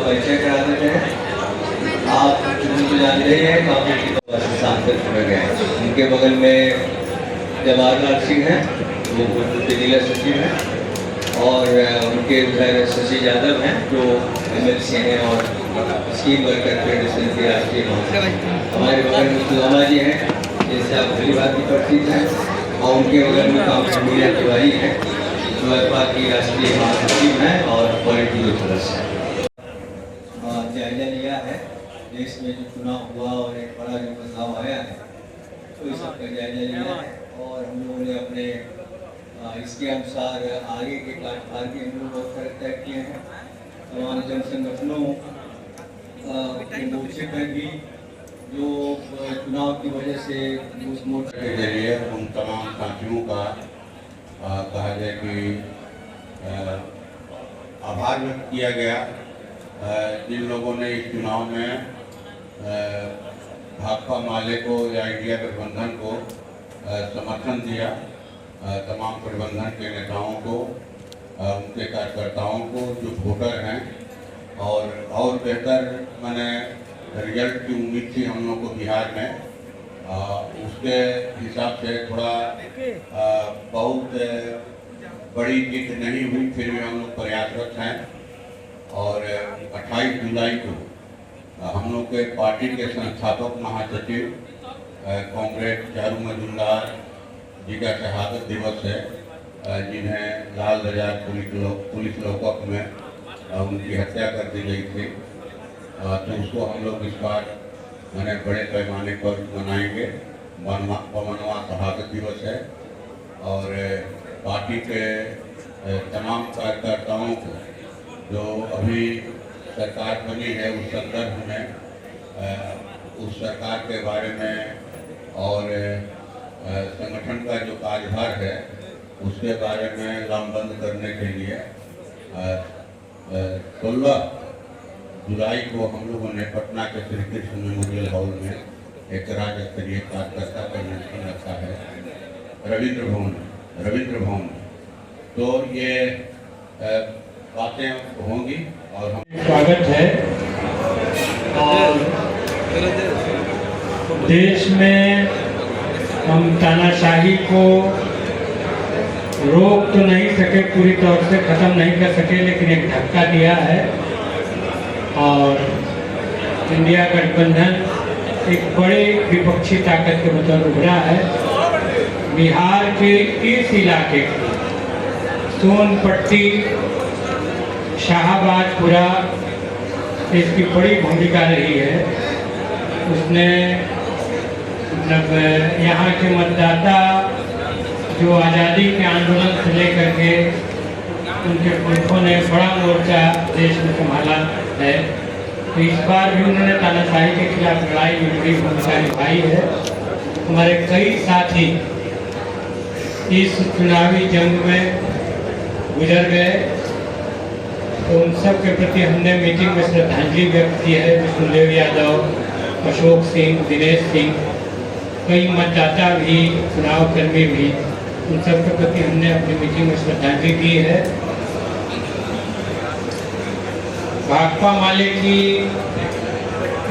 परिचय करा देते हैं। आप तो जानते हैं काफी सांसद चुने गए हैं। उनके बगल में जवाहरलाल सिंह हैं, वो पूर्व जिला सचिव हैं, और उनके उधर शशि यादव हैं जो MLC हैं और स्कीम वर्कर फेडरेशन के राष्ट्रीय महासचिव। हमारे बगल में सुदामा जी हैं जिनसे आप पहली बार की परिचित हैं, और उनके बगल में काफी मीरा तिवारी हैं जो भाजपा की राष्ट्रीय महासचिव हैं और पॉलिटिकल सदस्य हैं। जायजा लिया है देश में जो चुनाव हुआ और एक बड़ा जो बदलाव आया है, तो इस सबका जायजा लिया है और हम लोगों ने अपने इसके अनुसार आगे के कार्यभार के हम लोग बहुत सारे तय किए हैं। तमाम जन संगठनों के मोर्चे पर भी जो चुनाव की वजह से उस मोर्चे के जरिए उन तमाम साथियों का कहा जाए कि आभार व्यक्त किया गया जिन लोगों ने इस चुनाव में भाकपा माले को या इंडिया गठबंधन को समर्थन दिया। तमाम गठबंधन के नेताओं को, उनके कार्यकर्ताओं को, जो वोटर हैं, और बेहतर मैंने रिजल्ट की उम्मीद थी हम लोग को बिहार में। उसके हिसाब से थोड़ा बहुत बड़ी जीत नहीं हुई, फिर भी हम लोग प्रयासरत हैं। और 28 जुलाई को हम लोग के पार्टी के संस्थापक महासचिव कांग्रेस चारू मजुमदार जी का शहादत दिवस है, जिन्हें लाल बाजार पुलिस लॉकअप में उनकी हत्या कर दी गई थी। तो उसको हम लोग इस बार मैंने बड़े पैमाने पर मनाएंगे। 52वां शहादत दिवस है और पार्टी के तमाम कार्यकर्ताओं को जो अभी सरकार बनी है उस संदर्भ में उस सरकार के बारे में और संगठन का जो कार्यभार है उसके बारे में लामबंद करने के लिए 16 जुलाई को हम लोगों ने पटना के श्री कृष्ण मेमोरियल हॉल में एक राज्य स्तरीय कार्यकर्ता कन्वेंशन रखा है रविंद्र भवन। तो ये बातें होंगी और हम स्वागत है। और देश में हम तानाशाही को रोक तो नहीं सके, पूरी तौर से खत्म नहीं कर सके, लेकिन एक धक्का दिया है। और इंडिया गठबंधन एक बड़े विपक्षी ताकत के बतौर उभरा है। बिहार के इस इलाके सोनपट्टी, शाहबाजपुरा इसकी बड़ी भूमिका रही है। उसने मतलब यहाँ के मतदाता जो आज़ादी के आंदोलन से लेकर के उनके पुरखों ने बड़ा मोर्चा देश में संभाला है, तो इस बार भी उन्होंने तानाशाही के खिलाफ लड़ाई में बड़ी भूमिका निभाई है। हमारे कई साथी इस चुनावी जंग में गुजर गए, तो उन सब के प्रति हमने मीटिंग में श्रद्धांजलि व्यक्त की है। विष्णुदेव यादव, अशोक सिंह, दिनेश सिंह, कई मतदाता भी, चुनाव कर्मी भी, उन सब के प्रति हमने अपनी मीटिंग में श्रद्धांजलि दी है। भाकपा माले की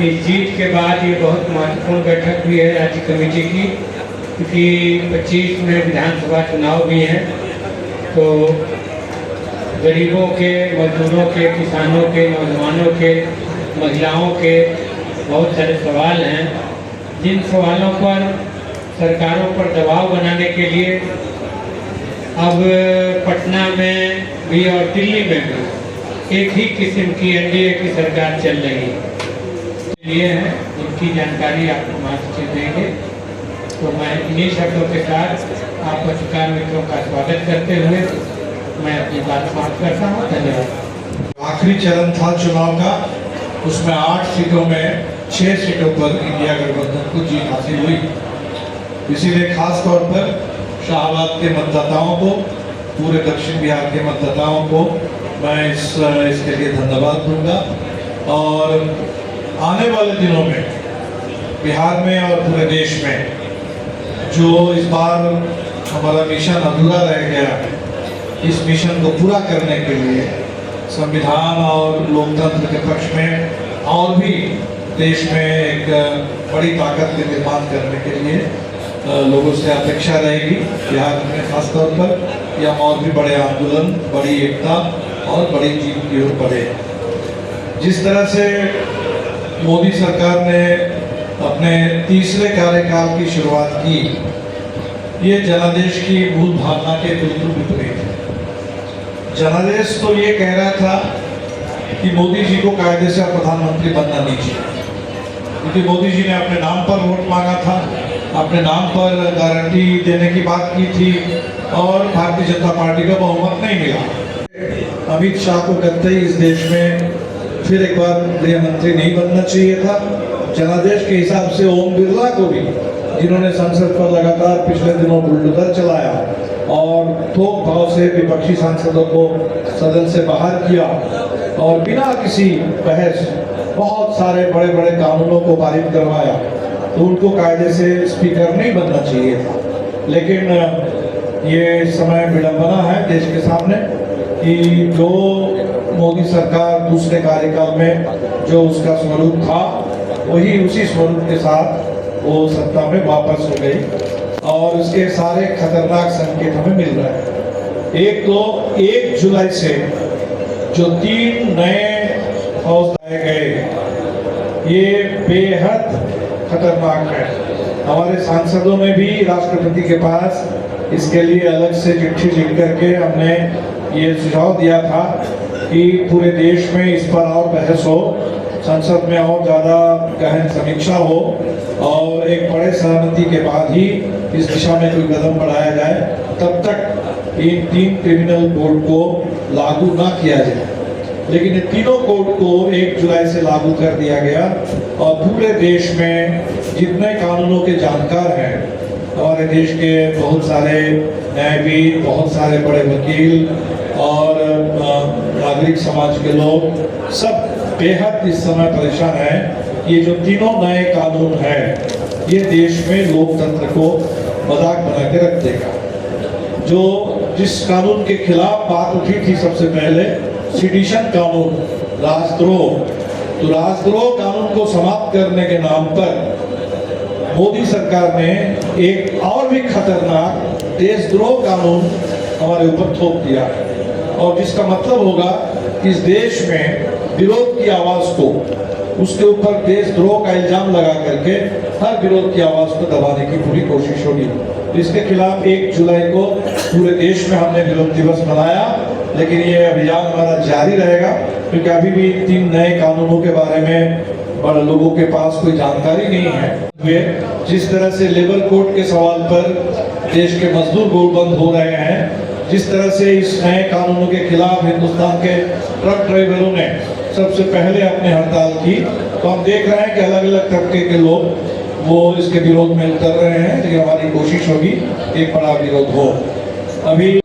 इस जीत के बाद ये बहुत महत्वपूर्ण बैठक हुई है राज्य कमेटी की, क्योंकि 25 में विधानसभा चुनाव भी हैं। तो गरीबों के, मजदूरों के, किसानों के, नौजवानों के, महिलाओं के बहुत सारे सवाल हैं, जिन सवालों पर सरकारों पर दबाव बनाने के लिए अब पटना में भी और दिल्ली में भी एक ही किस्म की NDA की सरकार चल रही है। ये है, इनकी जानकारी आपको महासचिव देंगे। तो मैं इन्हीं शब्दों के साथ आप पत्रकार मित्रों का स्वागत करते हुए मैं अपनी बात समाप्त करता हूँ। धन्यवाद। आखिरी चरण था चुनाव का, उसमें 8 सीटों में 6 सीटों पर इंडिया गठबंधन को जीत हासिल हुई। इसीलिए खास तौर पर शाहबाद के मतदाताओं को, पूरे दक्षिण बिहार के मतदाताओं को मैं इसके लिए धन्यवाद दूंगा। और आने वाले दिनों में बिहार में और पूरे देश में जो इस बार हमारा मिशन अधूरा रह गया, इस मिशन को पूरा करने के लिए संविधान और लोकतंत्र के पक्ष में और भी देश में एक बड़ी ताकत के निर्माण करने के लिए लोगों से अपेक्षा रहेगी। बिहार में खासतौर पर यह और भी बड़े आंदोलन, बड़ी एकता और बड़ी जीत की ओर बढ़े। जिस तरह से मोदी सरकार ने अपने तीसरे कार्यकाल की शुरुआत की, ये जनादेश की मूल भावना के बिल्कुल विपरीत है। जनादेश तो ये कह रहा था कि मोदी जी को कायदे से प्रधानमंत्री बनना नहीं चाहिए, क्योंकि मोदी जी ने अपने नाम पर वोट मांगा था, अपने नाम पर गारंटी देने की बात की थी और भारतीय जनता पार्टी का बहुमत नहीं मिला। अमित शाह को कहते ही इस देश में फिर एक बार गृह मंत्री नहीं बनना चाहिए था। जनादेश के हिसाब से ओम बिरला को भी, जिन्होंने संसद पर लगातार पिछले दिनों बुलडोजर चलाया और थोक भाव से विपक्षी सांसदों को सदन से बाहर किया और बिना किसी बहस बहुत सारे बड़े बड़े कानूनों को पारित करवाया, तो उनको कायदे से स्पीकर नहीं बनना चाहिए था। लेकिन ये समय विडंबना है देश के सामने कि जो मोदी सरकार दूसरे कार्यकाल में जो उसका स्वरूप था, वही उसी स्वरूप के साथ वो सत्ता में वापस हो गई और उसके सारे खतरनाक संकेत हमें मिल रहे हैं। एक तो 1 जुलाई से जो 3 नए फौज लाए गए, ये बेहद खतरनाक है। हमारे सांसदों ने भी राष्ट्रपति के पास इसके लिए अलग से चिट्ठी लिख करके हमने ये सुझाव दिया था कि पूरे देश में इस पर और बहस हो, संसद में और ज़्यादा गहन समीक्षा हो और एक बड़े सहमति के बाद ही इस दिशा में कोई कदम बढ़ाया जाए। तब तक इन 3 क्रिमिनल कोड को लागू ना किया जाए। लेकिन इन तीनों कोड को 1 जुलाई से लागू कर दिया गया और पूरे देश में जितने कानूनों के जानकार हैं, हमारे देश के बहुत सारे न्यायविद, बहुत सारे बड़े वकील और नागरिक समाज के लोग, सब बेहद इस समय परेशान हैं। ये जो तीनों नए कानून हैं, ये देश में लोकतंत्र को मजाक बना के रख देगा। जो जिस कानून के खिलाफ बात उठी थी सबसे पहले, सिडिशन कानून, राजद्रोह, तो राजद्रोह कानून को समाप्त करने के नाम पर मोदी सरकार ने एक और भी खतरनाक देशद्रोह कानून हमारे ऊपर थोप दिया है और जिसका मतलब होगा कि इस देश में विरोध की आवाज को, उसके ऊपर देशद्रोह का इल्जाम लगा करके हर विरोध की आवाज को दबाने की पूरी कोशिश होगी। इसके खिलाफ 1 जुलाई को पूरे देश में हमने विरोध दिवस मनाया, लेकिन ये अभियान हमारा जारी रहेगा क्योंकि अभी भी 3 नए कानूनों के बारे में बड़े लोगों के पास कोई जानकारी नहीं है। जिस तरह से लेबर कोड के सवाल पर देश के मजदूर गोलबंद हो रहे हैं, जिस तरह से इस नए कानूनों के खिलाफ हिंदुस्तान के ट्रक ड्राइवरों ने सबसे पहले अपने हड़ताल की, तो हम देख रहे हैं कि अलग अलग तबके के लोग वो इसके विरोध में उतर रहे हैं। लेकिन हमारी कोशिश होगी एक बड़ा विरोध हो। अभी